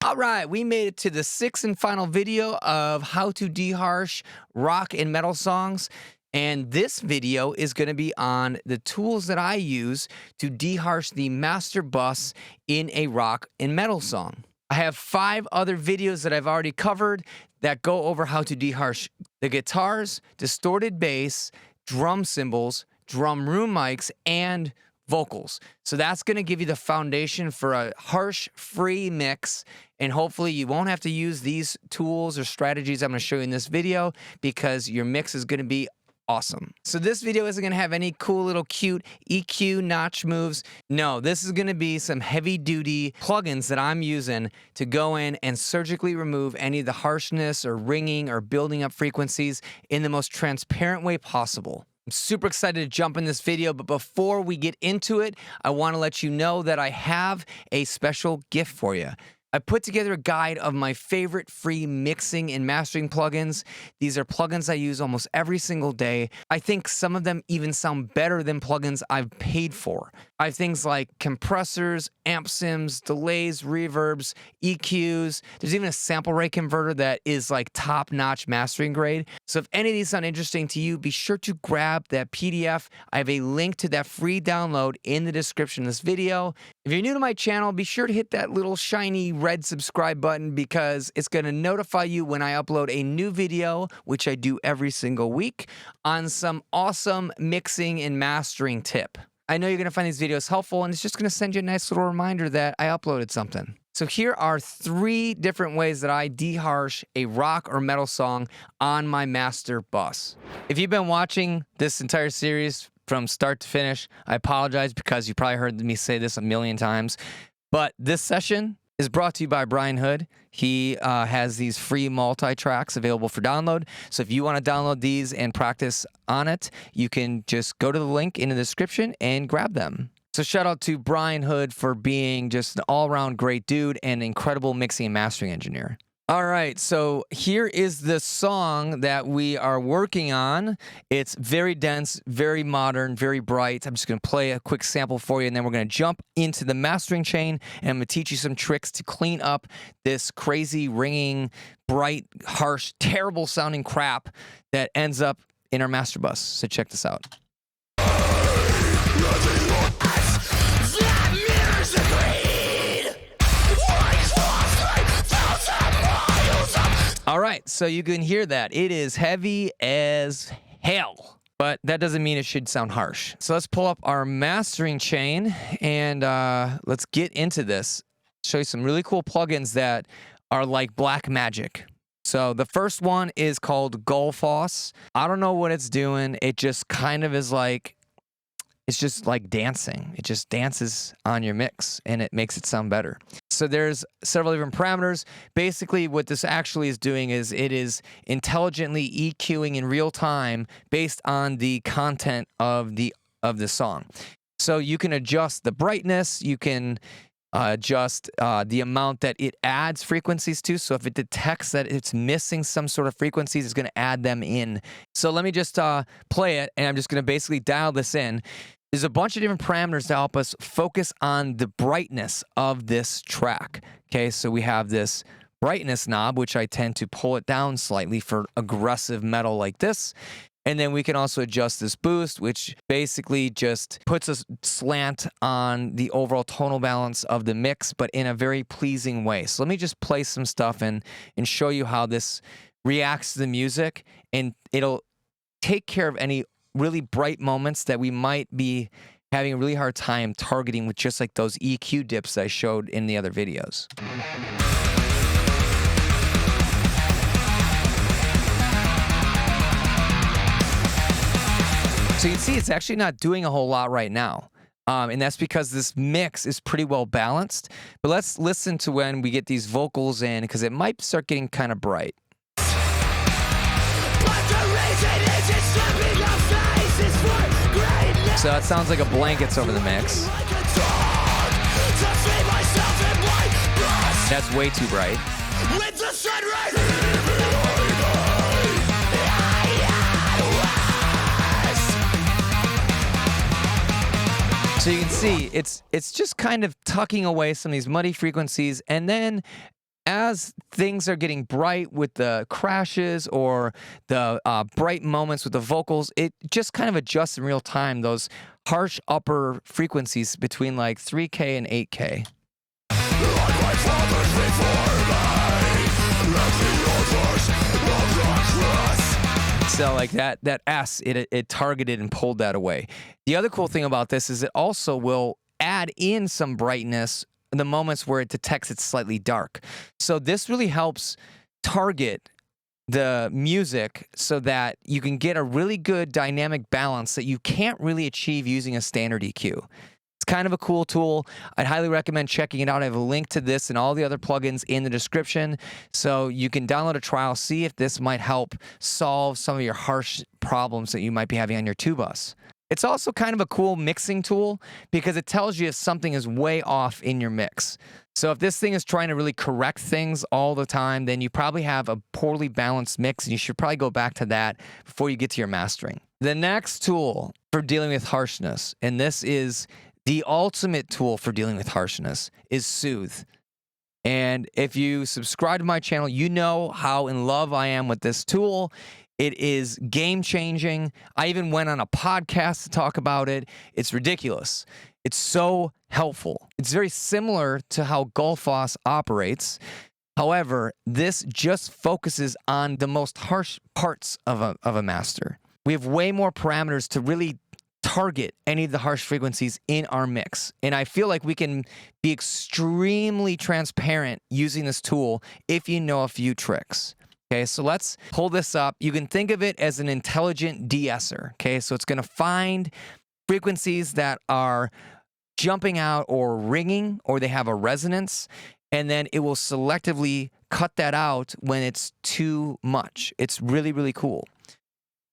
All right, we made it to the sixth and final video of how to deharsh rock and metal songs. And this video is going to be on the tools that I use to deharsh the master bus in a rock and metal song. I have 5 other videos that I've already covered that go over how to deharsh the guitars, distorted bass, drum cymbals, drum room mics, and vocals. So that's going to give you the foundation for a harsh free mix, and hopefully you won't have to use these tools or strategies I'm going to show you in this video because your mix is going to be awesome. So this video isn't going to have any cool little cute EQ notch moves. No, this is going to be some heavy duty plugins that I'm using to go in and surgically remove any of the harshness or ringing or building up frequencies in the most transparent way possible. I'm super excited to jump in this video, but before we get into it, I want to let you know that I have a special gift for you. I put together a guide of my favorite free mixing and mastering plugins. These are plugins I use almost every single day. I think some of them even sound better than plugins I've paid for. I have things like compressors, amp sims, delays, reverbs, EQs. There's even a sample rate converter that is like top-notch mastering grade. So if any of these sound interesting to you, be sure to grab that PDF. I have a link to that free download in the description of this video. If you're new to my channel, be sure to hit that little shiny red subscribe button because it's going to notify you when I upload a new video, which I do every single week, on some awesome mixing and mastering tip. I know you're going to find these videos helpful, and it's just going to send you a nice little reminder that I uploaded something. So here are 3 different ways that I deharsh a rock or metal song on my master bus. If you've been watching this entire series from start to finish, I apologize because you probably heard me say this a million times, but this session is brought to you by Brian Hood. He has these free multi-tracks available for download. So if you want to download these and practice on it, you can just go to the link in the description and grab them. So shout out to Brian Hood for being just an all-around great dude and incredible mixing and mastering engineer. All right, so here is the song that we are working on. It's very dense, very modern, very bright. I'm just going to play a quick sample for you, and then we're going to jump into the mastering chain, and I'm going to teach you some tricks to clean up this crazy, ringing, bright, harsh, terrible-sounding crap that ends up in our master bus. So check this out. All right, so you can hear that. It is heavy as hell, but that doesn't mean it should sound harsh. So let's pull up our mastering chain and let's get into this. Show you some really cool plugins that are like black magic. So the first one is called Gullfoss. I don't know what it's doing. It just kind of is like, it's just like dancing. It just dances on your mix and it makes it sound better. So there's several different parameters. Basically, what this actually is doing is it is intelligently EQing in real time based on the content of the song. So you can adjust the brightness. You can adjust the amount that it adds frequencies to. So if it detects that it's missing some sort of frequencies, it's going to add them in. So let me just play it, and I'm just going to basically dial this in. There's a bunch of different parameters to help us focus on the brightness of this track. Okay, so we have this brightness knob, which I tend to pull it down slightly for aggressive metal like this. And then we can also adjust this boost, which basically just puts a slant on the overall tonal balance of the mix, but in a very pleasing way. So let me just play some stuff and show you how this reacts to the music, and it'll take care of any really bright moments that we might be having a really hard time targeting with just like those EQ dips I showed in the other videos. So you can see it's actually not doing a whole lot right now. And that's because this mix is pretty well balanced. But let's listen to when we get these vocals in, because it might start getting kind of bright. So it sounds like a blankets over the mix. That's way too bright. So you can see it's just kind of tucking away some of these muddy frequencies, and then as things are getting bright with the crashes or the bright moments with the vocals, it just kind of adjusts in real time those harsh upper frequencies between like 3K and 8K. So like that S, it targeted and pulled that away. The other cool thing about this is it also will add in some brightness in the moments where it detects it's slightly dark. So this really helps target the music so that you can get a really good dynamic balance that you can't really achieve using a standard EQ. It's kind of a cool tool. I'd highly recommend checking it out. I have a link to this and all the other plugins in the description, so you can download a trial, see if this might help solve some of your harsh problems that you might be having on your tubas. It's also kind of a cool mixing tool because it tells you if something is way off in your mix. So if this thing is trying to really correct things all the time, then you probably have a poorly balanced mix, and you should probably go back to that before you get to your mastering. The next tool for dealing with harshness, and this is the ultimate tool for dealing with harshness, is Soothe. And if you subscribe to my channel, you know how in love I am with this tool. It is game-changing. I even went on a podcast to talk about it. It's ridiculous. It's so helpful. It's very similar to how Gullfoss operates. However, this just focuses on the most harsh parts of a master. We have way more parameters to really target any of the harsh frequencies in our mix. And I feel like we can be extremely transparent using this tool if you know a few tricks. Okay, so let's pull this up. You can think of it as an intelligent DeEsser. Okay, so it's going to find frequencies that are jumping out or ringing, or they have a resonance, and then it will selectively cut that out when it's too much. It's really, really cool.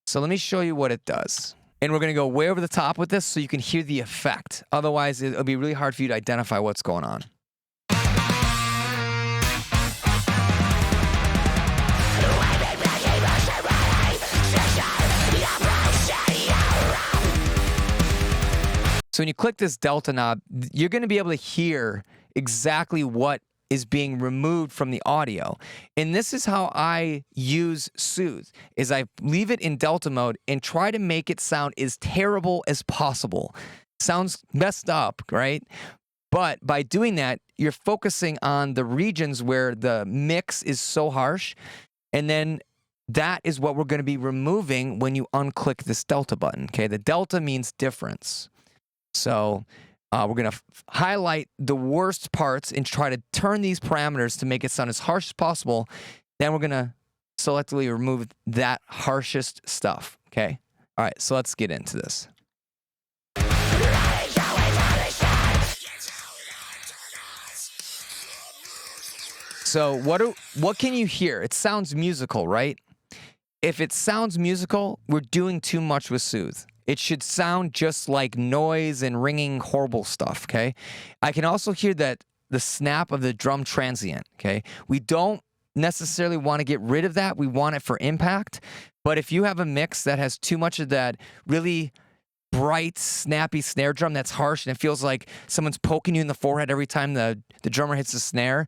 So let me show you what it does. And we're going to go way over the top with this so you can hear the effect. Otherwise, it'll be really hard for you to identify what's going on. So when you click this delta knob, you're going to be able to hear exactly what is being removed from the audio. And this is how I use Soothe, is I leave it in delta mode and try to make it sound as terrible as possible. Sounds messed up, right? But by doing that, you're focusing on the regions where the mix is so harsh, and then that is what we're going to be removing when you unclick this delta button. Okay, the delta means difference. So we're going to highlight the worst parts and try to turn these parameters to make it sound as harsh as possible. Then we're going to selectively remove that harshest stuff. Okay? All right, so let's get into this. So what can you hear? It sounds musical, right? If it sounds musical, we're doing too much with Soothe. It should sound just like noise and ringing horrible stuff, okay? I can also hear that the snap of the drum transient, okay? We don't necessarily want to get rid of that. We want it for impact. But if you have a mix that has too much of that really bright, snappy snare drum that's harsh and it feels like someone's poking you in the forehead every time the drummer hits the snare,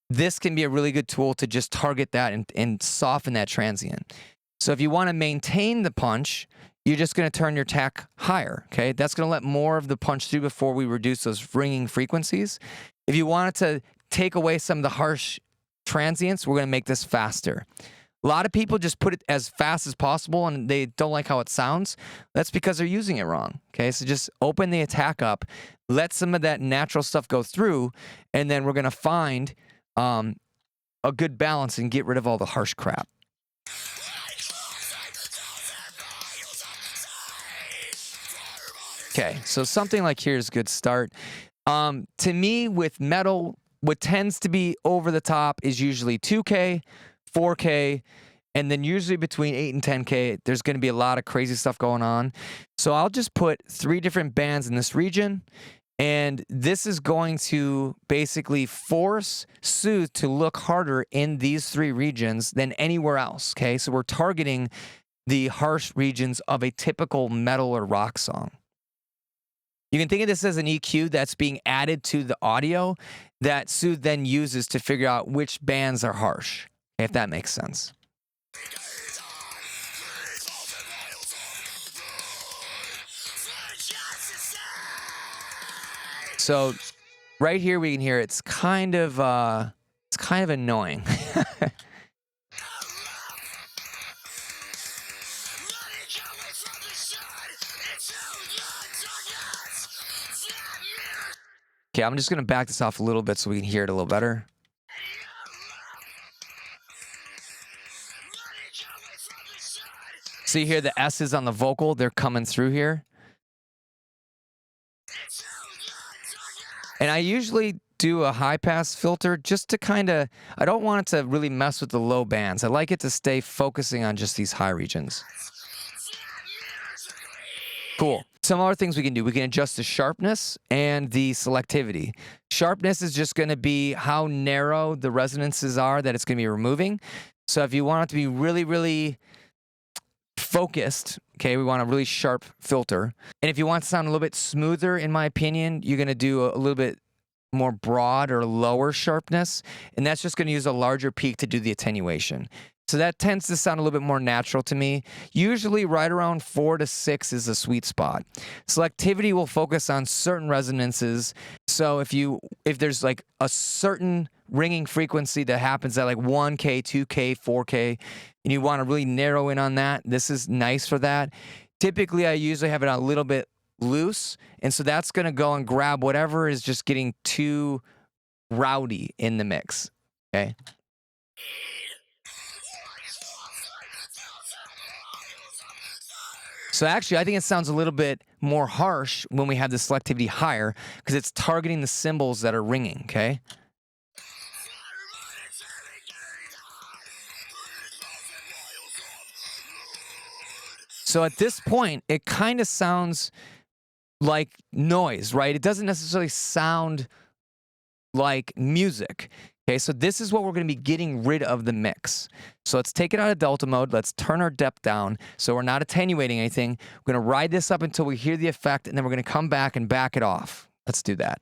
this can be a really good tool to just target that and soften that transient. So if you want to maintain the punch, you're just going to turn your tack higher, okay? That's going to let more of the punch through before we reduce those ringing frequencies. If you wanted to take away some of the harsh transients, we're going to make this faster. A lot of people just put it as fast as possible and they don't like how it sounds. That's because they're using it wrong, okay? So just open the attack up, let some of that natural stuff go through, and then we're going to find a good balance and get rid of all the harsh crap. Okay, so something like here is a good start. To me, with metal, what tends to be over the top is usually 2K, 4K, and then usually between 8 and 10K, there's going to be a lot of crazy stuff going on. So I'll just put 3 different bands in this region, and this is going to basically force Soothe to look harder in these 3 regions than anywhere else, okay? So we're targeting the harsh regions of a typical metal or rock song. You can think of this as an EQ that's being added to the audio that Soothe then uses to figure out which bands are harsh, if that makes sense. So right here we can hear it's kind of annoying. Okay, I'm just going to back this off a little bit so we can hear it a little better. So you hear the S's on the vocal, they're coming through here. And I usually do a high pass filter just to I don't want it to really mess with the low bands. I like it to stay focusing on just these high regions. Cool. Some other things we can do. We can adjust the sharpness and the selectivity. Sharpness is just going to be how narrow the resonances are that it's going to be removing. So if you want it to be really, really focused, okay, we want a really sharp filter. And if you want it to sound a little bit smoother, in my opinion, you're going to do a little bit more broad or lower sharpness. And that's just going to use a larger peak to do the attenuation. So that tends to sound a little bit more natural to me. Usually right around 4 to 6 is a sweet spot. Selectivity will focus on certain resonances. So if there's like a certain ringing frequency that happens at like 1K, 2K, 4K, and you want to really narrow in on that, this is nice for that. Typically, I usually have it a little bit loose, and so that's going to go and grab whatever is just getting too rowdy in the mix, okay? So actually, I think it sounds a little bit more harsh when we have the selectivity higher because it's targeting the cymbals that are ringing, okay? So at this point, it kind of sounds like noise, right? It doesn't necessarily sound like music. Okay, so this is what we're going to be getting rid of the mix. So let's take it out of Delta mode. Let's turn our depth down so we're not attenuating anything. We're going to ride this up until we hear the effect, and then we're going to come back and back it off. Let's do that.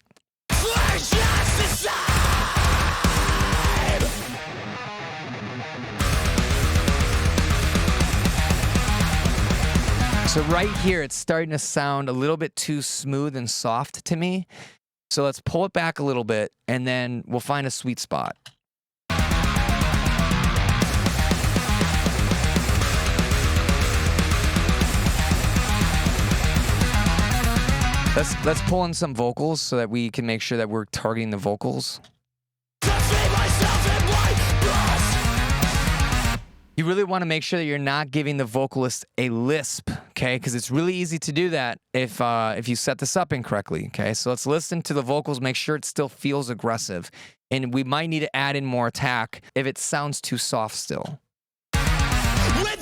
So right here, it's starting to sound a little bit too smooth and soft to me. So let's pull it back a little bit, and then we'll find a sweet spot. Let's pull in some vocals so that we can make sure that we're targeting the vocals. You really want to make sure that you're not giving the vocalist a lisp, okay? Because it's really easy to do that if you set this up incorrectly, okay? So let's listen to the vocals, make sure it still feels aggressive. And we might need to add in more attack if it sounds too soft still. It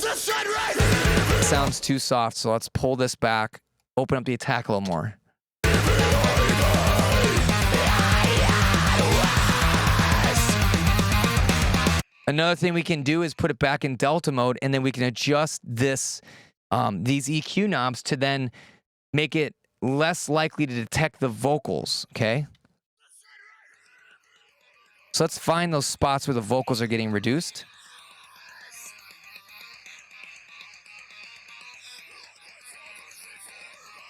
sounds too soft, so let's pull this back, open up the attack a little more. Another thing we can do is put it back in Delta mode, and then we can adjust these EQ knobs to then make it less likely to detect the vocals, okay? So let's find those spots where the vocals are getting reduced.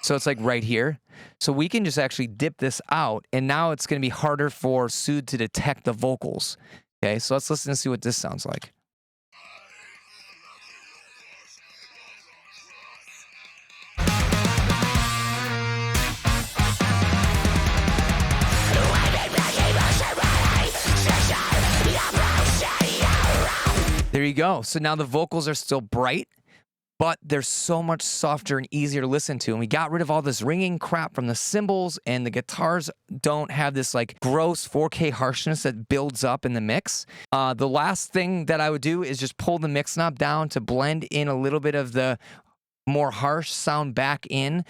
So it's like right here. So we can just actually dip this out, and now it's going to be harder for Soothe to detect the vocals. Okay, so let's listen and see what this sounds like. There you go. So now the vocals are still bright, but they're so much softer and easier to listen to. And we got rid of all this ringing crap from the cymbals, and the guitars don't have this like gross 4K harshness that builds up in the mix. The last thing that I would do is just pull the mix knob down to blend in a little bit of the more harsh sound back in,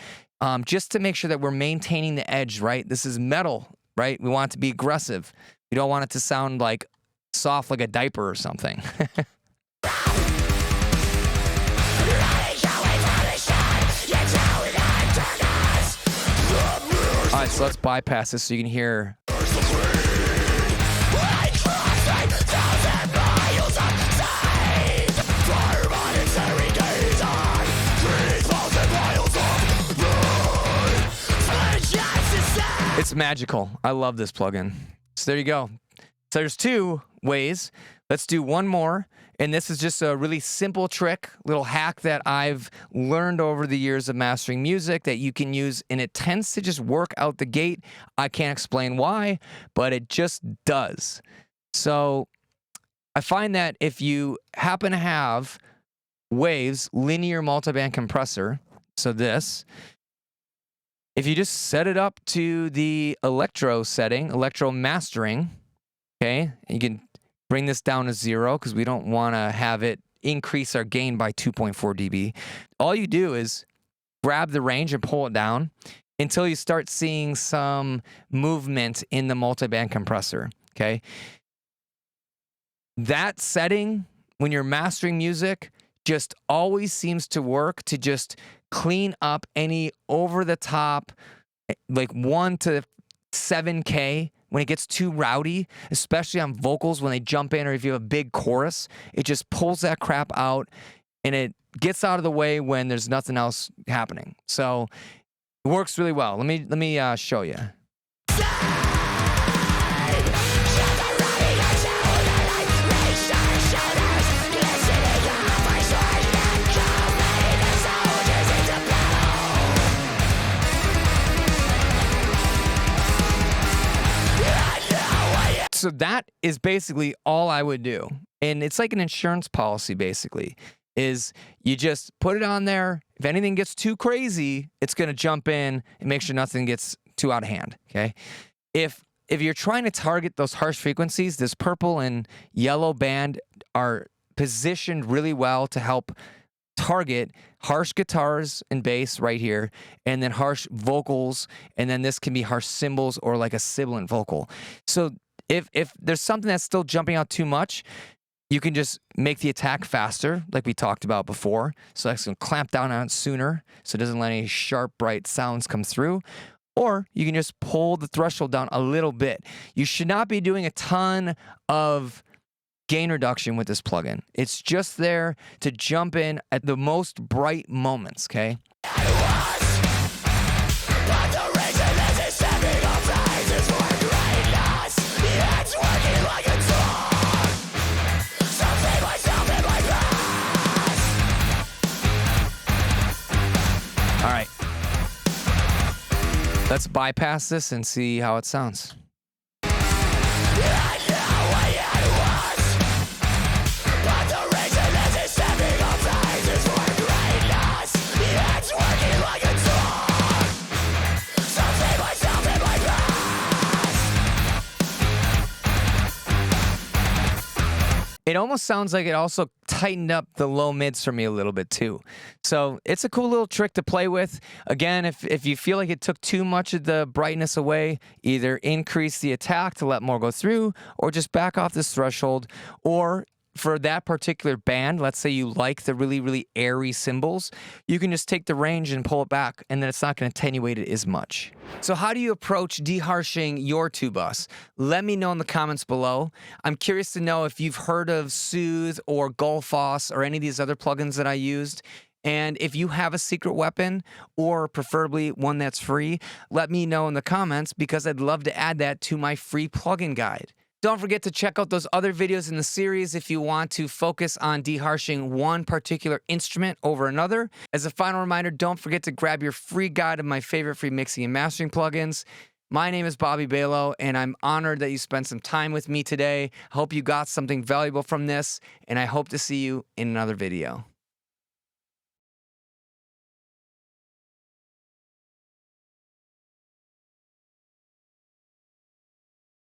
just to make sure that we're maintaining the edge, right? This is metal, right? We want it to be aggressive. We don't want it to sound like soft like a diaper or something. So let's bypass this so you can hear. It's magical. I love this plugin. So there you go. So there's two ways. Let's do one more. And this is just a really simple trick, little hack that I've learned over the years of mastering music that you can use, and it tends to just work out the gate. I can't explain why, but it just does. So I find that if you happen to have Waves linear multiband compressor, so this, if you just set it up to the electro setting, electro mastering, okay, and you can bring this down to 0 because we don't want to have it increase our gain by 2.4 dB. All you do is grab the range and pull it down until you start seeing some movement in the multiband compressor, okay? That setting, when you're mastering music, just always seems to work to just clean up any over-the-top, like 1 to 7K, when it gets too rowdy, especially on vocals when they jump in or if you have a big chorus, it just pulls that crap out and it gets out of the way when there's nothing else happening. So it works really well. Let me show you. So that is basically all I would do. And it's like an insurance policy, basically, is you just put it on there. If anything gets too crazy, it's going to jump in and make sure nothing gets too out of hand, okay? If you're trying to target those harsh frequencies, this purple and yellow band are positioned really well to help target harsh guitars and bass right here, and then harsh vocals, and then this can be harsh cymbals or like a sibilant vocal. So if there's something that's still jumping out too much, you can just make the attack faster, like we talked about before. So that's going to clamp down on it sooner, so it doesn't let any sharp, bright sounds come through. Or you can just pull the threshold down a little bit. You should not be doing a ton of gain reduction with this plugin. It's just there to jump in at the most bright moments, okay? All right, let's bypass this and see how it sounds. It almost sounds like it also tightened up the low mids for me a little bit too. So it's a cool little trick to play with. Again, if you feel like it took too much of the brightness away, either increase the attack to let more go through, or just back off this threshold. Or for that particular band, let's say you like the really, really airy cymbals, you can just take the range and pull it back, and then it's not going to attenuate it as much. So how do you approach deharshing your two bus? Let me know in the comments below. I'm curious to know if you've heard of Soothe or Gullfoss or any of these other plugins that I used. And if you have a secret weapon, or preferably one that's free, let me know in the comments, because I'd love to add that to my free plugin guide. Don't forget to check out those other videos in the series if you want to focus on deharshing one particular instrument over another. As a final reminder, don't forget to grab your free guide of my favorite free mixing and mastering plugins. My name is Bobby Balo, and I'm honored that you spent some time with me today. I hope you got something valuable from this, and I hope to see you in another video.